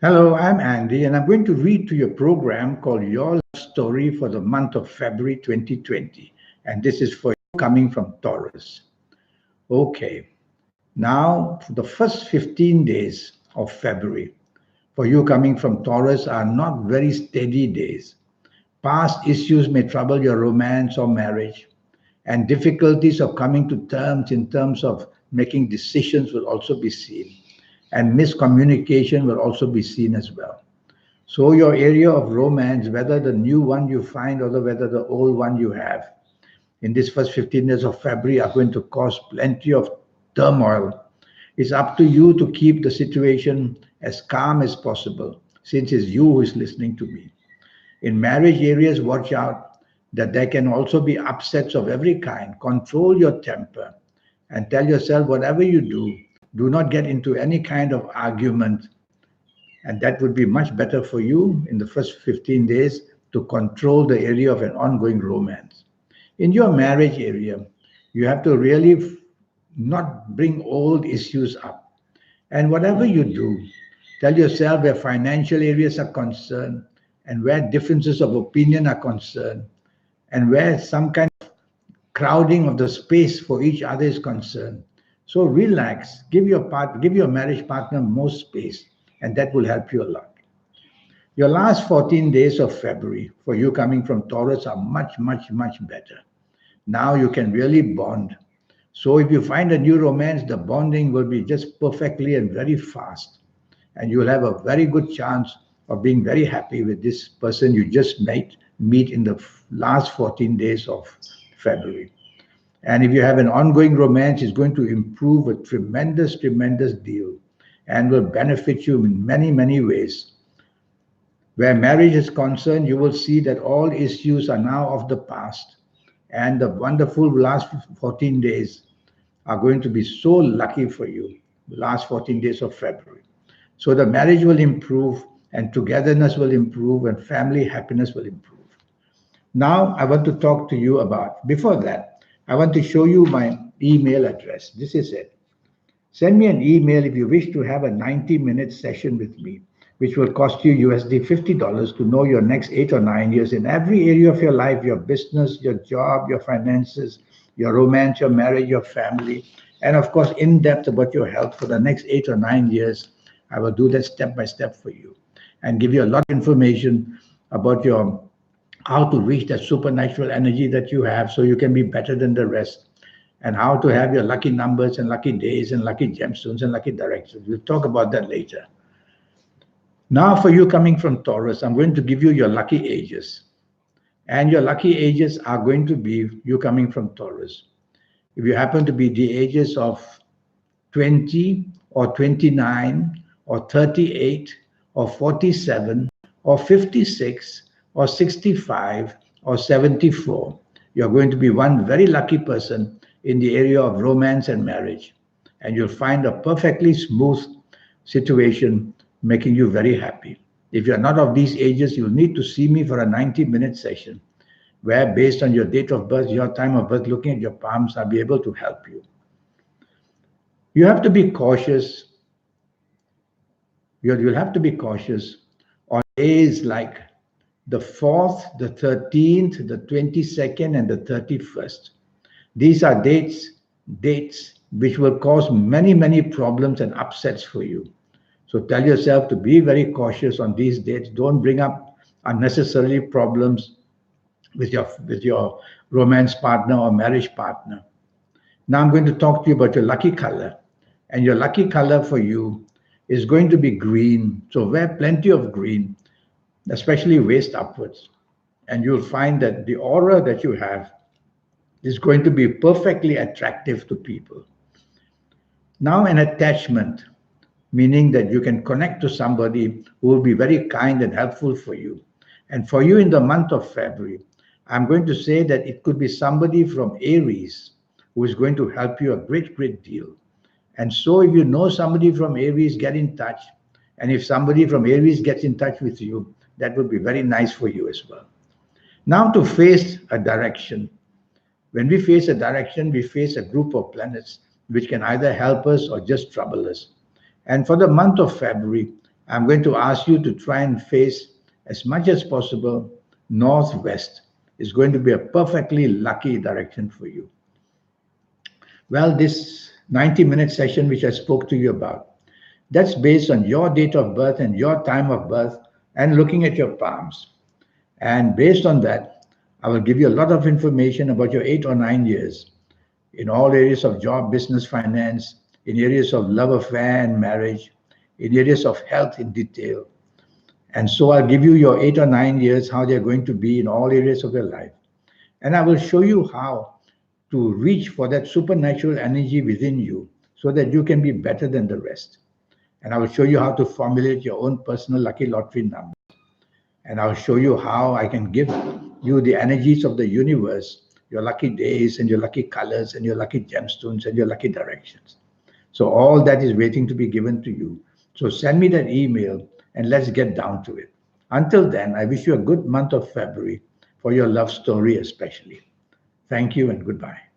Hello, I'm Andy, and I'm going to read to your program called Your Love Story for the month of February 2020. And this is for you coming from Taurus. Okay, now for the first 15 days of February for you coming from Taurus are not very steady days. Past issues may trouble your romance or marriage, and difficulties of coming to terms in terms of making decisions will also be seen, and miscommunication will also be seen as well. So your area of romance, whether the new one you find or whether the old one you have, in this first 15 days of February are going to cause plenty of turmoil. It's up to you to keep the situation as calm as possible, since it's you who is listening to me. In marriage areas, watch out that there can also be upsets of every kind. Control your temper and tell yourself whatever you do not get into any kind of argument, and that would be much better for you in the first 15 days to control the area of an ongoing romance. In your marriage area, you have to really not bring old issues up. And whatever you do, tell yourself where financial areas are concerned and where differences of opinion are concerned and where some kind of crowding of the space for each other is concerned. So relax, give your marriage partner more space, and that will help you a lot. Your last 14 days of February for you coming from Taurus are much, much, much better. Now you can really bond. So if you find a new romance, the bonding will be just perfectly and very fast. And you will have a very good chance of being very happy with this person you just meet in the last 14 days of February. And if you have an ongoing romance, it's going to improve a tremendous, tremendous deal and will benefit you in many, many ways. Where marriage is concerned, you will see that all issues are now of the past. And the wonderful last 14 days are going to be so lucky for you, the last 14 days of February. So the marriage will improve, and togetherness will improve, and family happiness will improve. Now, I want to talk to you about, before that, I want to show you my email address. This is it. Send me an email if you wish to have a 90-minute session with me, which will cost you USD $50 to know your next 8 or 9 years in every area of your life, your business, your job, your finances, your romance, your marriage, your family, and of course, in depth about your health for the next 8 or 9 years. I will do that step by step for you and give you a lot of information about your how to reach that supernatural energy that you have so you can be better than the rest, and how to have your lucky numbers and lucky days and lucky gemstones and lucky directions. We'll talk about that later. Now, for you coming from Taurus, I'm going to give you your lucky ages. And your lucky ages are going to be you coming from Taurus. If you happen to be the ages of 20 or 29 or 38 or 47 or 56 or 65 or 74, you're going to be one very lucky person in the area of romance and marriage. And you'll find a perfectly smooth situation making you very happy. If you're not of these ages, you'll need to see me for a 90-minute session where, based on your date of birth, your time of birth, looking at your palms, I'll be able to help you. You have to be cautious. You'll have to be cautious on days like the 4th, the 13th, the 22nd, and the 31st. These are dates which will cause many, many problems and upsets for you. So tell yourself to be very cautious on these dates. Don't bring up unnecessarily problems with your romance partner or marriage partner. Now I'm going to talk to you about your lucky color. And your lucky color for you is going to be green. So wear plenty of green, especially waist upwards. And you'll find that the aura that you have is going to be perfectly attractive to people. Now, an attachment, meaning that you can connect to somebody who will be very kind and helpful for you. And for you in the month of February, I'm going to say that it could be somebody from Aries who is going to help you a great, great deal. And so if you know somebody from Aries, get in touch. And if somebody from Aries gets in touch with you, that would be very nice for you as well. Now, to face a direction. When we face a direction, we face a group of planets which can either help us or just trouble us. And for the month of February, I'm going to ask you to try and face as much as possible northwest. Is going to be a perfectly lucky direction for you. Well, this 90-minute session which I spoke to you about, that's based on your date of birth and your time of birth and looking at your palms. And based on that, I will give you a lot of information about your 8 or 9 years in all areas of job, business, finance, in areas of love affair and marriage, in areas of health in detail. And so I'll give you your 8 or 9 years, how they're going to be in all areas of your life. And I will show you how to reach for that supernatural energy within you so that you can be better than the rest. And I will show you how to formulate your own personal lucky lottery number. And I'll show you how I can give you the energies of the universe, your lucky days and your lucky colors and your lucky gemstones and your lucky directions. So all that is waiting to be given to you. So send me that email and let's get down to it. Until then, I wish you a good month of February for your love story especially. Thank you and goodbye.